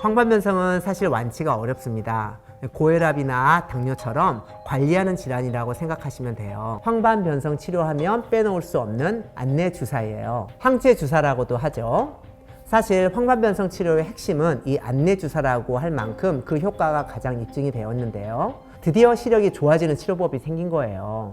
황반변성은 사실 완치가 어렵습니다. 고혈압이나 당뇨처럼 관리하는 질환이라고 생각하시면 돼요. 황반변성 치료하면 빼놓을 수 없는 안내 주사예요. 항체 주사라고도 하죠. 사실 황반변성 치료의 핵심은 이 안내 주사라고 할 만큼 그 효과가 가장 입증이 되었는데요. 드디어 시력이 좋아지는 치료법이 생긴 거예요.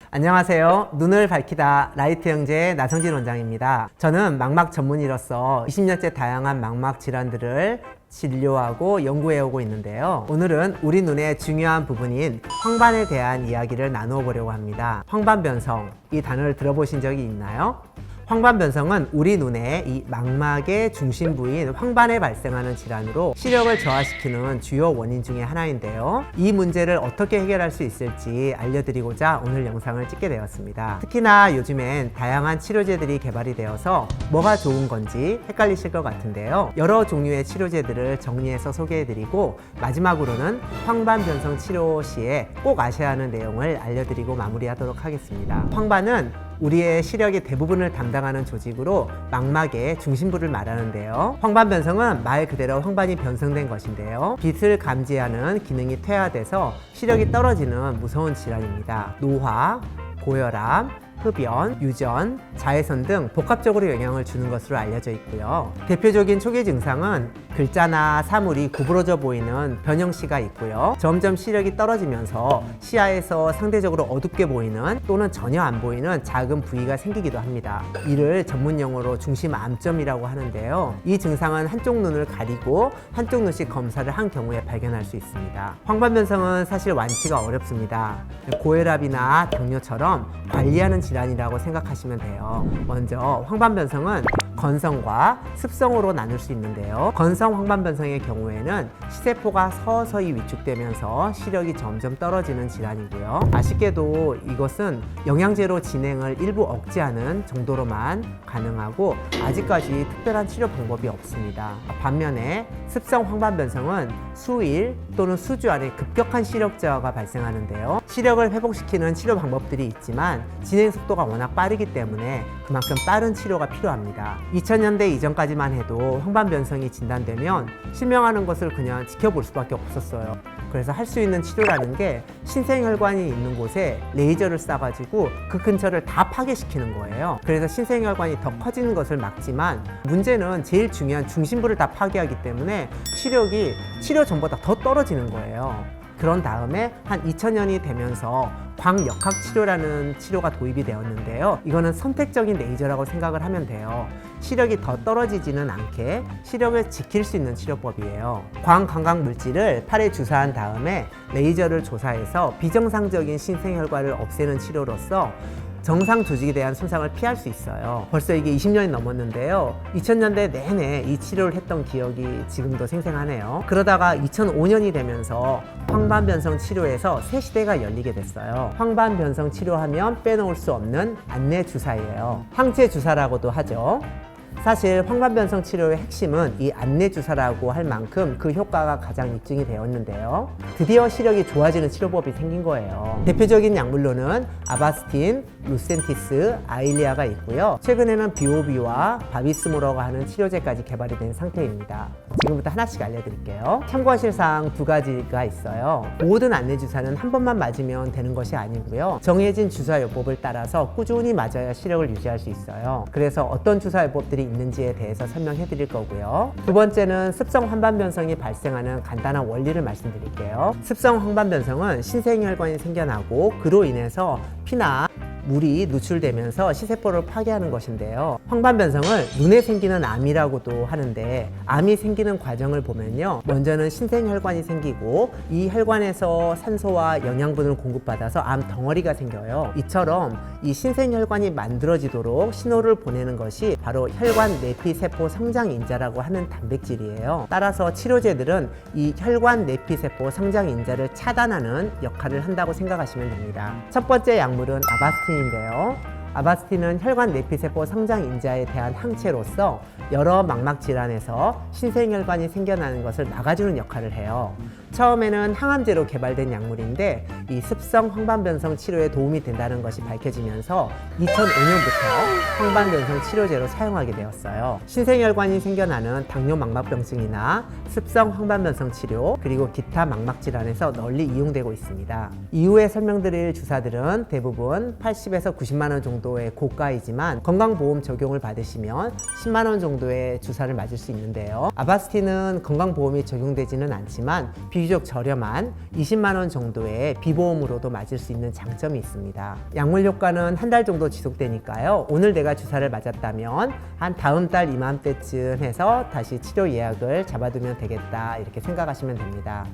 안녕하세요. 눈을 밝히다 라이트 형제의 나성진 원장입니다. 저는 망막 전문의로서 20년째 다양한 망막 질환들을 진료하고 연구해오고 있는데요. 오늘은 우리 눈의 중요한 부분인 황반에 대한 이야기를 나누어 보려고 합니다. 황반변성, 이 단어를 들어보신 적이 있나요? 황반변성은 우리 눈의 이 망막의 중심 부인 황반에 발생하는 질환으로 시력을 저하시키는 주요 원인 중에 하나인데요. 이 문제를 어떻게 해결할 수 있을지 알려드리고자 오늘 영상을 찍게 되었습니다. 특히나 요즘엔 다양한 치료제들이 개발이 되어서 뭐가 좋은 건지 헷갈리실 것 같은데요. 여러 종류의 치료제들을 정리해서 소개해드리고 마지막으로는 황반변성 치료 시에 꼭 아셔야 하는 내용을 알려드리고 마무리하도록 하겠습니다. 황반은 우리의 시력의 대부분을 담당하는 조직으로 망막의 중심부를 말하는데요. 황반변성은 말 그대로 황반이 변성된 것인데요. 빛을 감지하는 기능이 퇴화돼서 시력이 떨어지는 무서운 질환입니다. 노화, 고혈압, 흡연, 유전, 자외선 등 복합적으로 영향을 주는 것으로 알려져 있고요. 대표적인 초기 증상은 글자나 사물이 구부러져 보이는 변형시가 있고요. 점점 시력이 떨어지면서 시야에서 상대적으로 어둡게 보이는 또는 전혀 안 보이는 작은 부위가 생기기도 합니다. 이를 전문 용어로 중심암점이라고 하는데요. 이 증상은 한쪽 눈을 가리고 한쪽 눈씩 검사를 한 경우에 발견할 수 있습니다. 황반변성은 사실 완치가 어렵습니다. 고혈압이나 당뇨처럼 관리하는 질환이라고 생각하시면 돼요. 먼저 황반변성은 건성과 습성으로 나눌 수 있는데요. 건성 황반변성의 경우에는 시세포가 서서히 위축되면서 시력이 점점 떨어지는 질환이고요. 아쉽게도 이것은 영양제로 진행을 일부 억제하는 정도로만 가능하고 아직까지 특별한 치료 방법이 없습니다. 반면에 습성 황반변성은 수일 또는 수주 안에 급격한 시력 저하가 발생하는데요. 시력을 회복시키는 치료 방법들이 있지만 진행 속도가 워낙 빠르기 때문에 그만큼 빠른 치료가 필요합니다. 2000년대 이전까지만 해도 황반변성이 진단되면 실명하는 것을 그냥 지켜볼 수밖에 없었어요. 그래서 할 수 있는 치료라는 게 신생혈관이 있는 곳에 레이저를 쏴가지고 그 근처를 다 파괴시키는 거예요. 그래서 신생혈관이 더 커지는 것을 막지만 문제는 제일 중요한 중심부를 다 파괴하기 때문에 시력이 치료 전보다 더 떨어지는 거예요. 그런 다음에 한 2000년이 되면서 광역학 치료라는 치료가 도입이 되었는데요. 이거는 선택적인 레이저라고 생각을 하면 돼요. 시력이 더 떨어지지는 않게 시력을 지킬 수 있는 치료법이에요. 광감각 물질을 팔에 주사한 다음에 레이저를 조사해서 비정상적인 신생혈관을 없애는 치료로서 정상 조직에 대한 손상을 피할 수 있어요. 벌써 이게 20년이 넘었는데요. 2000년대 내내 이 치료를 했던 기억이 지금도 생생하네요. 그러다가 2005년이 되면서 황반변성 치료에서 새 시대가 열리게 됐어요. 황반변성 치료하면 빼놓을 수 없는 안내 주사예요. 항체 주사라고도 하죠. 사실 황반변성 치료의 핵심은 이 안내 주사라고 할 만큼 그 효과가 가장 입증이 되었는데요. 드디어 시력이 좋아지는 치료법이 생긴 거예요. 대표적인 약물로는 아바스틴, 루센티스, 아일리아가 있고요. 최근에는 비오비와 바비스모라고 하는 치료제까지 개발이 된 상태입니다. 지금부터 하나씩 알려드릴게요. 참고하실 사항 두 가지가 있어요. 모든 안내 주사는 한 번만 맞으면 되는 것이 아니고요. 정해진 주사요법을 따라서 꾸준히 맞아야 시력을 유지할 수 있어요. 그래서 어떤 주사요법들이 있는지에 대해서 설명해 드릴 거고요. 두 번째는 습성 황반변성이 발생하는 간단한 원리를 말씀드릴게요. 습성 황반변성은 신생혈관이 생겨나고 그로 인해서 피나 물이 누출되면서 시세포를 파괴하는 것인데요. 황반변성을 눈에 생기는 암이라고도 하는데 암이 생기는 과정을 보면요. 먼저는 신생혈관이 생기고 이 혈관에서 산소와 영양분을 공급받아서 암 덩어리가 생겨요. 이처럼 이 신생혈관이 만들어지도록 신호를 보내는 것이 바로 혈관 내피세포 성장인자라고 하는 단백질이에요. 따라서 치료제들은 이 혈관 내피세포 성장인자를 차단하는 역할을 한다고 생각하시면 됩니다. 첫 번째 약물은 아바스틴인데요. 아바스틴은 혈관 내피세포 성장 인자에 대한 항체로서 여러 망막 질환에서 신생혈관이 생겨나는 것을 막아주는 역할을 해요. 처음에는 항암제로 개발된 약물인데 이 습성 황반변성 치료에 도움이 된다는 것이 밝혀지면서 2005년부터 황반변성 치료제로 사용하게 되었어요. 신생혈관이 생겨나는 당뇨 망막병증이나 습성 황반변성 치료 그리고 기타 망막 질환에서 널리 이용되고 있습니다. 이후에 설명드릴 주사들은 대부분 80에서 90만 원 정도의 고가이지만 건강보험 적용을 받으시면 10만 원 정도의 주사를 맞을 수 있는데요. 아바스틴은 건강보험이 적용되지는 않지만 비교적 저렴한 20만 원 정도의 비보험으로도 맞을 수 있는 장점이 있습니다. 약물 효과는 한 달 정도 지속되니까요. 오늘 내가 주사를 맞았다면 한 다음 달 이맘때쯤 해서 다시 치료 예약을 잡아두면 되겠다 이렇게 생각하시면 됩니다.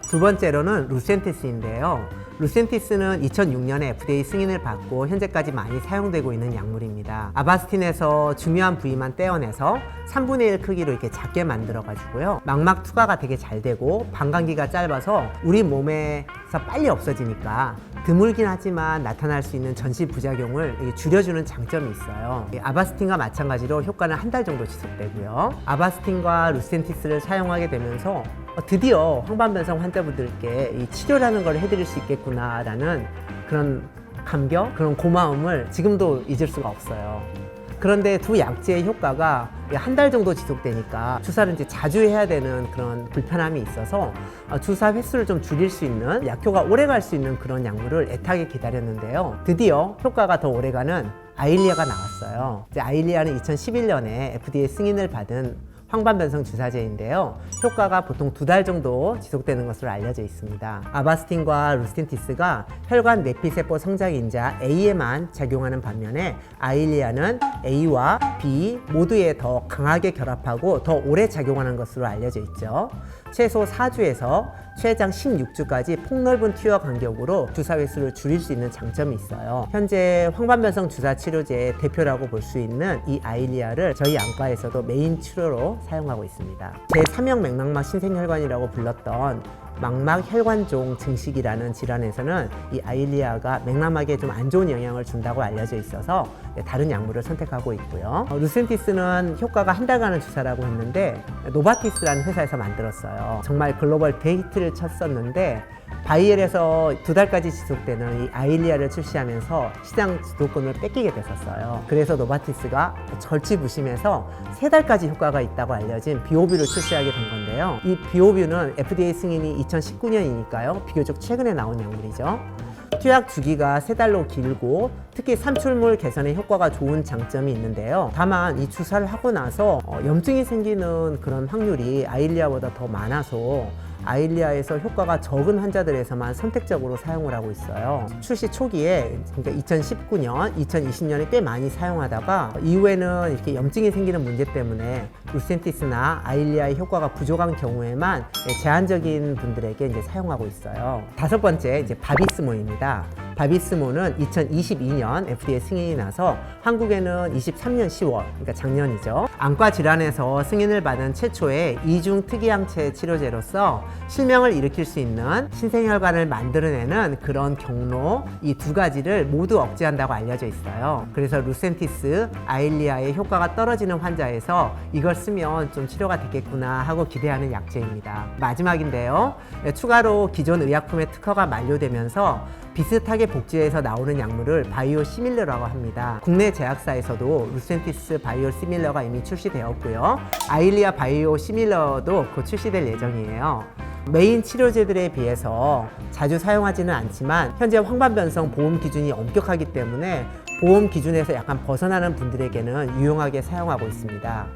두 번째로는 루센티스인데요. 루센티스는 2006년에 FDA 승인을 받고 현재까지 많이 사용되고 있는 약물입니다. 아바스틴에서 중요한 부위만 떼어내서 3분의 1 크기로 이렇게 작게 만들어 가지고요. 망막 투과가 되게 잘 되고 방광기가 짧아서 우리 몸에서 빨리 없어지니까 드물긴 하지만 나타날 수 있는 전신 부작용을 줄여주는 장점이 있어요. 아바스틴과 마찬가지로 효과는 한 달 정도 지속되고요. 아바스틴과 루센티스를 사용하게 되면서 드디어 황반변성 환자분들께 이 치료라는 걸 해드릴 수 있겠구나라는 그런 감격, 그런 고마움을 지금도 잊을 수가 없어요. 그런데 두 약제의 효과가 한 달 정도 지속되니까 주사를 이제 자주 해야 되는 그런 불편함이 있어서 주사 횟수를 좀 줄일 수 있는 약효가 오래 갈 수 있는 그런 약물을 애타게 기다렸는데요. 드디어 효과가 더 오래가는 아일리아가 나왔어요. 이제 아일리아는 2011년에 FDA 승인을 받은 황반변성 주사제인데요. 효과가 보통 2달 정도 지속되는 것으로 알려져 있습니다. 아바스틴과 루센티스가 혈관 내피세포 성장인자 A에만 작용하는 반면에 아일리아는 A와 B 모두에 더 강하게 결합하고 더 오래 작용하는 것으로 알려져 있죠. 최소 4주에서 최장 16주까지 폭넓은 투여 간격으로 주사 횟수를 줄일 수 있는 장점이 있어요. 현재 황반변성 주사 치료제의 대표라고 볼 수 있는 이 아일리아를 저희 안과에서도 메인 치료로 사용하고 있습니다. 제3형 맥막막 신생혈관이라고 불렀던 망막 혈관종 증식이라는 질환에서는 이 아일리아가 맥막막에 좀 안 좋은 영향을 준다고 알려져 있어서 다른 약물을 선택하고 있고요. 루센티스는 효과가 한 달간의 주사라고 했는데 노바티스라는 회사에서 만들었어요. 정말 글로벌 데이트를 쳤었는데 바이엘에서 2달까지 지속되는 이 아일리아를 출시하면서 시장 주도권을 뺏기게 됐었어요. 그래서 노바티스가 절치부심해서 3달까지 효과가 있다고 알려진 비오뷰를 출시하게 된 건데요. 이 비오뷰는 FDA 승인이 2019년이니까요. 비교적 최근에 나온 약물이죠. 투약 주기가 3달로 길고 특히 삼출물 개선에 효과가 좋은 장점이 있는데요. 다만 이 주사를 하고 나서 염증이 생기는 그런 확률이 아일리아보다 더 많아서 아일리아에서 효과가 적은 환자들에서만 선택적으로 사용을 하고 있어요. 출시 초기에 그러니까 2019년, 2020년에 꽤 많이 사용하다가 이후에는 이렇게 염증이 생기는 문제 때문에 루센티스나 아일리아의 효과가 부족한 경우에만 제한적인 분들에게 이제 사용하고 있어요. 5번째 이제 바비스모입니다. 바비스모는 2022년 FDA 승인이 나서 한국에는 23년 10월, 그러니까 작년이죠. 안과 질환에서 승인을 받은 최초의 이중 특이항체 치료제로서 실명을 일으킬 수 있는 신생혈관을 만들어내는 그런 경로 이 2가지를 모두 억제한다고 알려져 있어요. 그래서 루센티스, 아일리아의 효과가 떨어지는 환자에서 이걸 쓰면 좀 치료가 되겠구나 하고 기대하는 약제입니다. 마지막인데요. 추가로 기존 의약품의 특허가 만료되면서 비슷하게 복제해서 나오는 약물을 바이오 시밀러라고 합니다. 국내 제약사에서도 루센티스 바이오 시밀러가 이미 출시되었고요. 아일리아 바이오 시밀러도 곧 출시될 예정이에요. 메인 치료제들에 비해서 자주 사용하지는 않지만 현재 황반변성 보험 기준이 엄격하기 때문에 보험 기준에서 약간 벗어나는 분들에게는 유용하게 사용하고 있습니다.